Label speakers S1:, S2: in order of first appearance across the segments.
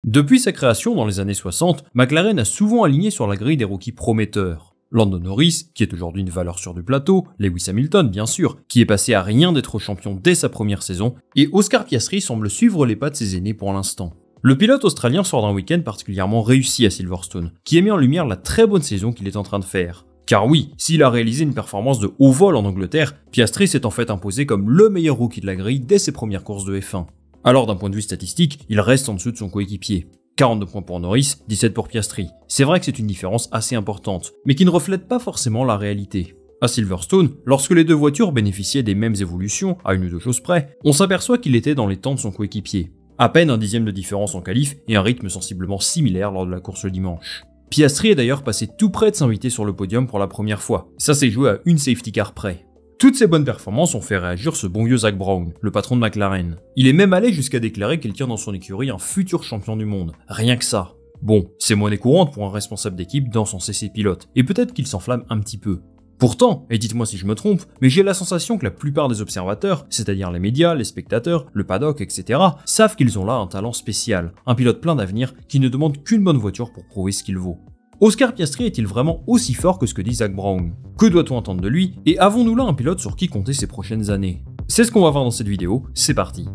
S1: Depuis sa création dans les années 60, McLaren a souvent aligné sur la grille des rookies prometteurs. Lando Norris, qui est aujourd'hui une valeur sûre du plateau, Lewis Hamilton bien sûr, qui est passé à rien d'être champion dès sa première saison, et Oscar Piastri semble suivre les pas de ses aînés pour l'instant. Le pilote australien sort d'un week-end particulièrement réussi à Silverstone, qui a mis en lumière la très bonne saison qu'il est en train de faire. Car oui, s'il a réalisé une performance de haut vol en Angleterre, Piastri s'est en fait imposé comme le meilleur rookie de la grille dès ses premières courses de F1. Alors d'un point de vue statistique, il reste en dessous de son coéquipier. 42 points pour Norris, 17 pour Piastri. C'est vrai que c'est une différence assez importante, mais qui ne reflète pas forcément la réalité. À Silverstone, lorsque les deux voitures bénéficiaient des mêmes évolutions, à une ou deux choses près, on s'aperçoit qu'il était dans les temps de son coéquipier. À peine un dixième de différence en qualif et un rythme sensiblement similaire lors de la course le dimanche. Piastri est d'ailleurs passé tout près de s'inviter sur le podium pour la première fois. Ça s'est joué à une safety car près. Toutes ces bonnes performances ont fait réagir ce bon vieux Zak Brown, le patron de McLaren. Il est même allé jusqu'à déclarer qu'il tient dans son écurie un futur champion du monde. Rien que ça. Bon, c'est monnaie courante pour un responsable d'équipe d'encenser ses pilotes, et peut-être qu'il s'enflamme un petit peu. Pourtant, et dites-moi si je me trompe, mais j'ai la sensation que la plupart des observateurs, c'est-à-dire les médias, les spectateurs, le paddock, etc., savent qu'ils ont là un talent spécial, un pilote plein d'avenir qui ne demande qu'une bonne voiture pour prouver ce qu'il vaut. Oscar Piastri est-il vraiment aussi fort que ce que dit Zak Brown? Que doit-on entendre de lui? Et avons-nous là un pilote sur qui compter ces prochaines années? C'est ce qu'on va voir dans cette vidéo, c'est parti.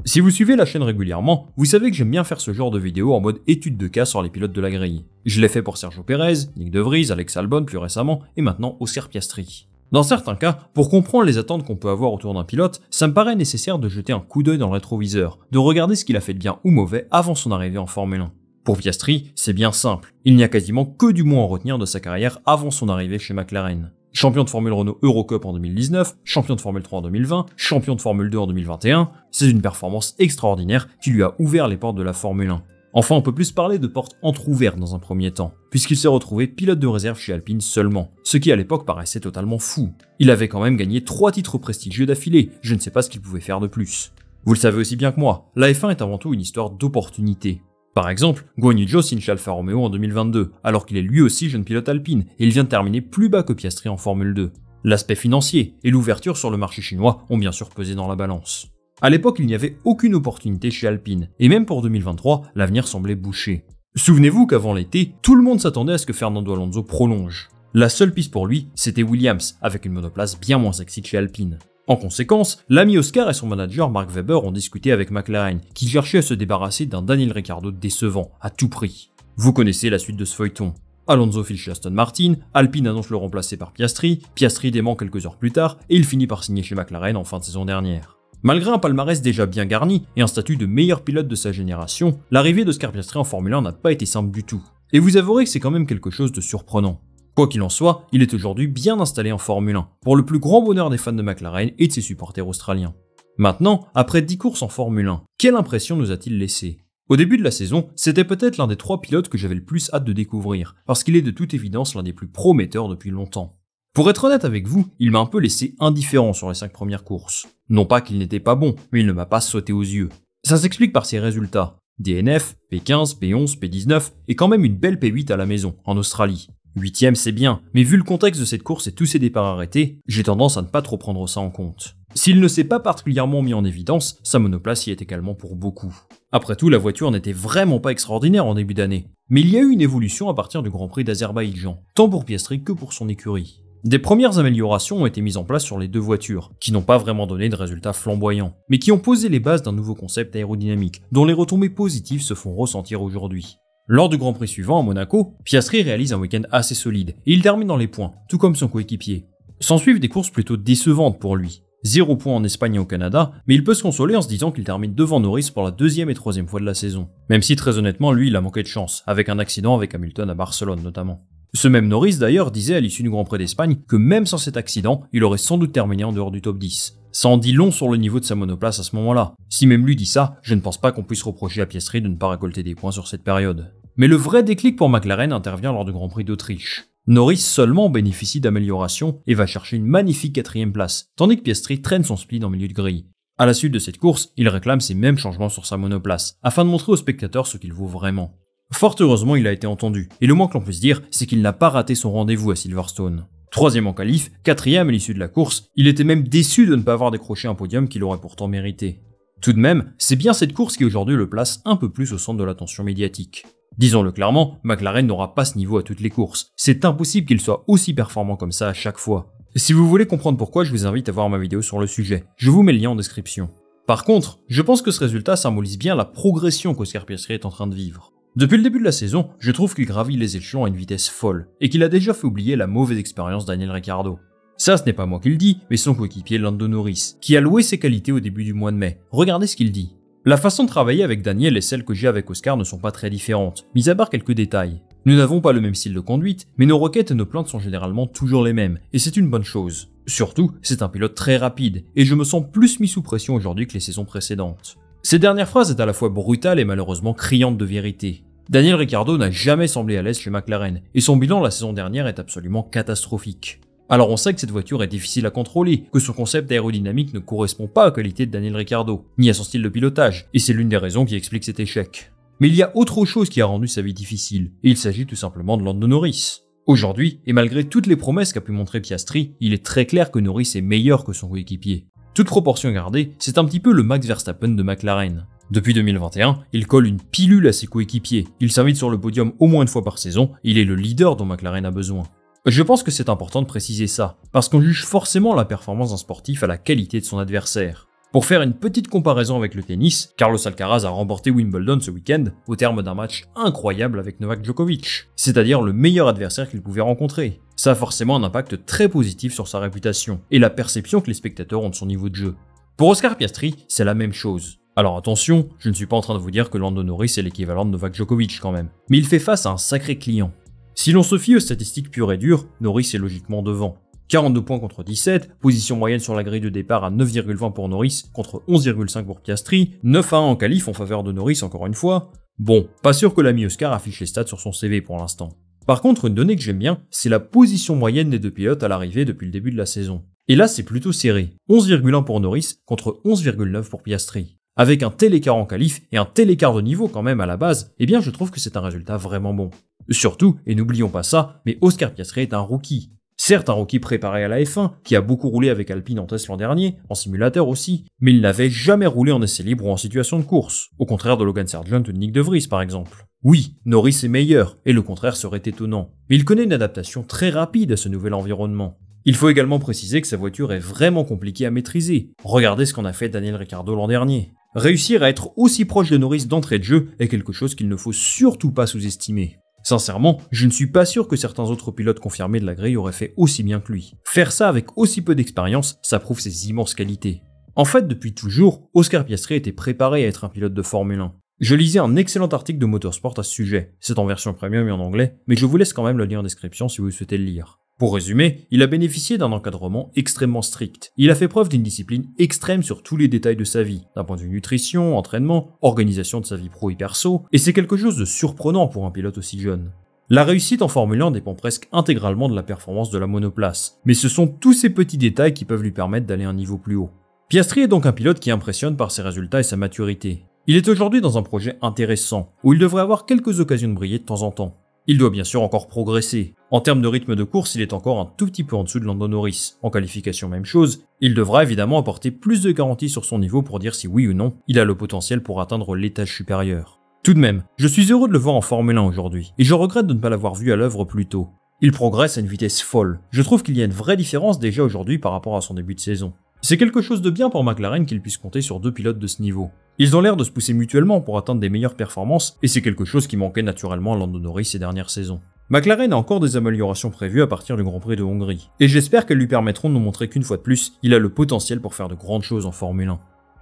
S1: Si vous suivez la chaîne régulièrement, vous savez que j'aime bien faire ce genre de vidéo en mode étude de cas sur les pilotes de la grille. Je l'ai fait pour Sergio Pérez, Nick De Vries, Alex Albon plus récemment, et maintenant Oscar Piastri. Dans certains cas, pour comprendre les attentes qu'on peut avoir autour d'un pilote, ça me paraît nécessaire de jeter un coup d'œil dans le rétroviseur, de regarder ce qu'il a fait de bien ou mauvais avant son arrivée en Formule 1. Pour Piastri, c'est bien simple, il n'y a quasiment que du moins à retenir de sa carrière avant son arrivée chez McLaren. Champion de Formule Renault Eurocup en 2019, champion de Formule 3 en 2020, champion de Formule 2 en 2021, c'est une performance extraordinaire qui lui a ouvert les portes de la Formule 1. Enfin, on peut plus parler de portes entr'ouvertes dans un premier temps, puisqu'il s'est retrouvé pilote de réserve chez Alpine seulement, ce qui à l'époque paraissait totalement fou. Il avait quand même gagné 3 titres prestigieux d'affilée, je ne sais pas ce qu'il pouvait faire de plus. Vous le savez aussi bien que moi, la F1 est avant tout une histoire d'opportunités. Par exemple, Guan Yu Zhou signe chez Alfa Romeo en 2022, alors qu'il est lui aussi jeune pilote Alpine, et il vient de terminer plus bas que Piastri en Formule 2. L'aspect financier et l'ouverture sur le marché chinois ont bien sûr pesé dans la balance. À l'époque, il n'y avait aucune opportunité chez Alpine, et même pour 2023, l'avenir semblait bouché. Souvenez-vous qu'avant l'été, tout le monde s'attendait à ce que Fernando Alonso prolonge. La seule piste pour lui, c'était Williams, avec une monoplace bien moins sexy que chez Alpine. En conséquence, l'ami Oscar et son manager Mark Webber ont discuté avec McLaren, qui cherchait à se débarrasser d'un Daniel Ricciardo décevant, à tout prix. Vous connaissez la suite de ce feuilleton. Alonso file chez Aston Martin, Alpine annonce le remplacer par Piastri, Piastri dément quelques heures plus tard, et il finit par signer chez McLaren en fin de saison dernière. Malgré un palmarès déjà bien garni et un statut de meilleur pilote de sa génération, l'arrivée d'Oscar Piastri en Formule 1 n'a pas été simple du tout. Et vous avouerez que c'est quand même quelque chose de surprenant. Quoi qu'il en soit, il est aujourd'hui bien installé en Formule 1, pour le plus grand bonheur des fans de McLaren et de ses supporters australiens. Maintenant, après 10 courses en Formule 1, quelle impression nous a-t-il laissé? Au début de la saison, c'était peut-être l'un des 3 pilotes que j'avais le plus hâte de découvrir, parce qu'il est de toute évidence l'un des plus prometteurs depuis longtemps. Pour être honnête avec vous, il m'a un peu laissé indifférent sur les 5 premières courses. Non pas qu'il n'était pas bon, mais il ne m'a pas sauté aux yeux. Ça s'explique par ses résultats. DNF, P15, P11, P19 et quand même une belle P8 à la maison, en Australie. 8ème c'est bien, mais vu le contexte de cette course et tous ses départs arrêtés, j'ai tendance à ne pas trop prendre ça en compte. S'il ne s'est pas particulièrement mis en évidence, sa monoplace y est également pour beaucoup. Après tout, la voiture n'était vraiment pas extraordinaire en début d'année. Mais il y a eu une évolution à partir du Grand Prix d'Azerbaïdjan, tant pour Piastri que pour son écurie. Des premières améliorations ont été mises en place sur les deux voitures, qui n'ont pas vraiment donné de résultats flamboyants, mais qui ont posé les bases d'un nouveau concept aérodynamique, dont les retombées positives se font ressentir aujourd'hui. Lors du Grand Prix suivant à Monaco, Piastri réalise un week-end assez solide, et il termine dans les points, tout comme son coéquipier. S'ensuivent des courses plutôt décevantes pour lui. 0 points en Espagne et au Canada, mais il peut se consoler en se disant qu'il termine devant Norris pour la 2e et 3e fois de la saison. Même si très honnêtement, lui, il a manqué de chance, avec un accident avec Hamilton à Barcelone notamment. Ce même Norris d'ailleurs disait à l'issue du Grand Prix d'Espagne que même sans cet accident, il aurait sans doute terminé en dehors du top 10. Ça en dit long sur le niveau de sa monoplace à ce moment-là. Si même lui dit ça, je ne pense pas qu'on puisse reprocher à Piastri de ne pas récolter des points sur cette période. Mais le vrai déclic pour McLaren intervient lors du Grand Prix d'Autriche. Norris seulement bénéficie d'améliorations et va chercher une magnifique 4e place, tandis que Piastri traîne son split en milieu de grille. À la suite de cette course, il réclame ces mêmes changements sur sa monoplace, afin de montrer aux spectateurs ce qu'il vaut vraiment. Fort heureusement, il a été entendu, et le moins que l'on puisse dire, c'est qu'il n'a pas raté son rendez-vous à Silverstone. 3e en qualif, 4e à l'issue de la course, il était même déçu de ne pas avoir décroché un podium qu'il aurait pourtant mérité. Tout de même, c'est bien cette course qui aujourd'hui le place un peu plus au centre de l'attention médiatique. Disons-le clairement, McLaren n'aura pas ce niveau à toutes les courses. C'est impossible qu'il soit aussi performant comme ça à chaque fois. Si vous voulez comprendre pourquoi, je vous invite à voir ma vidéo sur le sujet. Je vous mets le lien en description. Par contre, je pense que ce résultat symbolise bien la progression qu'Oscar Piastri est en train de vivre. Depuis le début de la saison, je trouve qu'il gravit les échelons à une vitesse folle, et qu'il a déjà fait oublier la mauvaise expérience Daniel Ricciardo. Ça, ce n'est pas moi qui le dis, mais son coéquipier Lando Norris, qui a loué ses qualités au début du mois de mai. Regardez ce qu'il dit. La façon de travailler avec Daniel et celle que j'ai avec Oscar ne sont pas très différentes, mis à part quelques détails. Nous n'avons pas le même style de conduite, mais nos requêtes et nos plaintes sont généralement toujours les mêmes, et c'est une bonne chose. Surtout, c'est un pilote très rapide, et je me sens plus mis sous pression aujourd'hui que les saisons précédentes. Cette dernière phrase est à la fois brutale et malheureusement criante de vérité. Daniel Ricciardo n'a jamais semblé à l'aise chez McLaren, et son bilan la saison dernière est absolument catastrophique. Alors on sait que cette voiture est difficile à contrôler, que son concept aérodynamique ne correspond pas aux qualités de Daniel Ricciardo, ni à son style de pilotage, et c'est l'une des raisons qui explique cet échec. Mais il y a autre chose qui a rendu sa vie difficile, et il s'agit tout simplement de Lando Norris. Aujourd'hui, et malgré toutes les promesses qu'a pu montrer Piastri, il est très clair que Norris est meilleur que son coéquipier. Toute proportion gardée, c'est un petit peu le Max Verstappen de McLaren. Depuis 2021, il colle une pilule à ses coéquipiers, il s'invite sur le podium au moins une fois par saison, et il est le leader dont McLaren a besoin. Je pense que c'est important de préciser ça, parce qu'on juge forcément la performance d'un sportif à la qualité de son adversaire. Pour faire une petite comparaison avec le tennis, Carlos Alcaraz a remporté Wimbledon ce week-end au terme d'un match incroyable avec Novak Djokovic, c'est-à-dire le meilleur adversaire qu'il pouvait rencontrer. Ça a forcément un impact très positif sur sa réputation, et la perception que les spectateurs ont de son niveau de jeu. Pour Oscar Piastri, c'est la même chose. Alors attention, je ne suis pas en train de vous dire que Lando Norris est l'équivalent de Novak Djokovic quand même, mais il fait face à un sacré client. Si l'on se fie aux statistiques pures et dures, Norris est logiquement devant. 42 points contre 17, position moyenne sur la grille de départ à 9,20 pour Norris contre 11,5 pour Piastri, 9 à 1 en qualif en faveur de Norris encore une fois. Bon, pas sûr que l'ami Oscar affiche les stats sur son CV pour l'instant. Par contre, une donnée que j'aime bien, c'est la position moyenne des deux pilotes à l'arrivée depuis le début de la saison. Et là, c'est plutôt serré, 11,1 pour Norris contre 11,9 pour Piastri. Avec un tel écart en qualif et un tel écart de niveau quand même à la base, eh bien je trouve que c'est un résultat vraiment bon. Surtout, et n'oublions pas ça, mais Oscar Piastri est un rookie. Certes un rookie préparé à la F1, qui a beaucoup roulé avec Alpine en test l'an dernier, en simulateur aussi, mais il n'avait jamais roulé en essai libre ou en situation de course, au contraire de Logan Sargeant ou de Nick De Vries par exemple. Oui, Norris est meilleur, et le contraire serait étonnant, mais il connaît une adaptation très rapide à ce nouvel environnement. Il faut également préciser que sa voiture est vraiment compliquée à maîtriser. Regardez ce qu'en a fait Daniel Ricciardo l'an dernier. Réussir à être aussi proche de Norris d'entrée de jeu est quelque chose qu'il ne faut surtout pas sous-estimer. Sincèrement, je ne suis pas sûr que certains autres pilotes confirmés de la grille auraient fait aussi bien que lui. Faire ça avec aussi peu d'expérience, ça prouve ses immenses qualités. En fait, depuis toujours, Oscar Piastri était préparé à être un pilote de Formule 1. Je lisais un excellent article de Motorsport à ce sujet. C'est en version premium et en anglais, mais je vous laisse quand même le lien en description si vous souhaitez le lire. Pour résumer, il a bénéficié d'un encadrement extrêmement strict. Il a fait preuve d'une discipline extrême sur tous les détails de sa vie, d'un point de vue nutrition, entraînement, organisation de sa vie pro et perso, et c'est quelque chose de surprenant pour un pilote aussi jeune. La réussite en Formule 1 dépend presque intégralement de la performance de la monoplace, mais ce sont tous ces petits détails qui peuvent lui permettre d'aller à un niveau plus haut. Piastri est donc un pilote qui impressionne par ses résultats et sa maturité. Il est aujourd'hui dans un projet intéressant, où il devrait avoir quelques occasions de briller de temps en temps. Il doit bien sûr encore progresser. En termes de rythme de course, il est encore un tout petit peu en dessous de Lando Norris. En qualification, même chose. Il devra évidemment apporter plus de garanties sur son niveau pour dire si oui ou non, il a le potentiel pour atteindre l'étage supérieur. Tout de même, je suis heureux de le voir en Formule 1 aujourd'hui, et je regrette de ne pas l'avoir vu à l'œuvre plus tôt. Il progresse à une vitesse folle. Je trouve qu'il y a une vraie différence déjà aujourd'hui par rapport à son début de saison. C'est quelque chose de bien pour McLaren qu'il puisse compter sur deux pilotes de ce niveau. Ils ont l'air de se pousser mutuellement pour atteindre des meilleures performances, et c'est quelque chose qui manquait naturellement à Lando Norris ces dernières saisons. McLaren a encore des améliorations prévues à partir du Grand Prix de Hongrie, et j'espère qu'elles lui permettront de nous montrer qu'une fois de plus, il a le potentiel pour faire de grandes choses en Formule 1.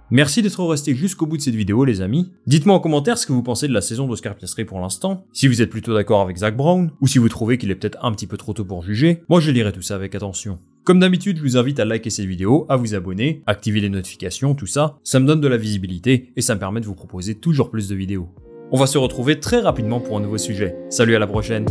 S1: Merci d'être resté jusqu'au bout de cette vidéo les amis. Dites-moi en commentaire ce que vous pensez de la saison d'Oscar Piastri pour l'instant, si vous êtes plutôt d'accord avec Zak Brown, ou si vous trouvez qu'il est peut-être un petit peu trop tôt pour juger, moi je lirai tout ça avec attention. Comme d'habitude, je vous invite à liker cette vidéo, à vous abonner, activer les notifications, tout ça, ça me donne de la visibilité et ça me permet de vous proposer toujours plus de vidéos. On va se retrouver très rapidement pour un nouveau sujet. Salut, à la prochaine!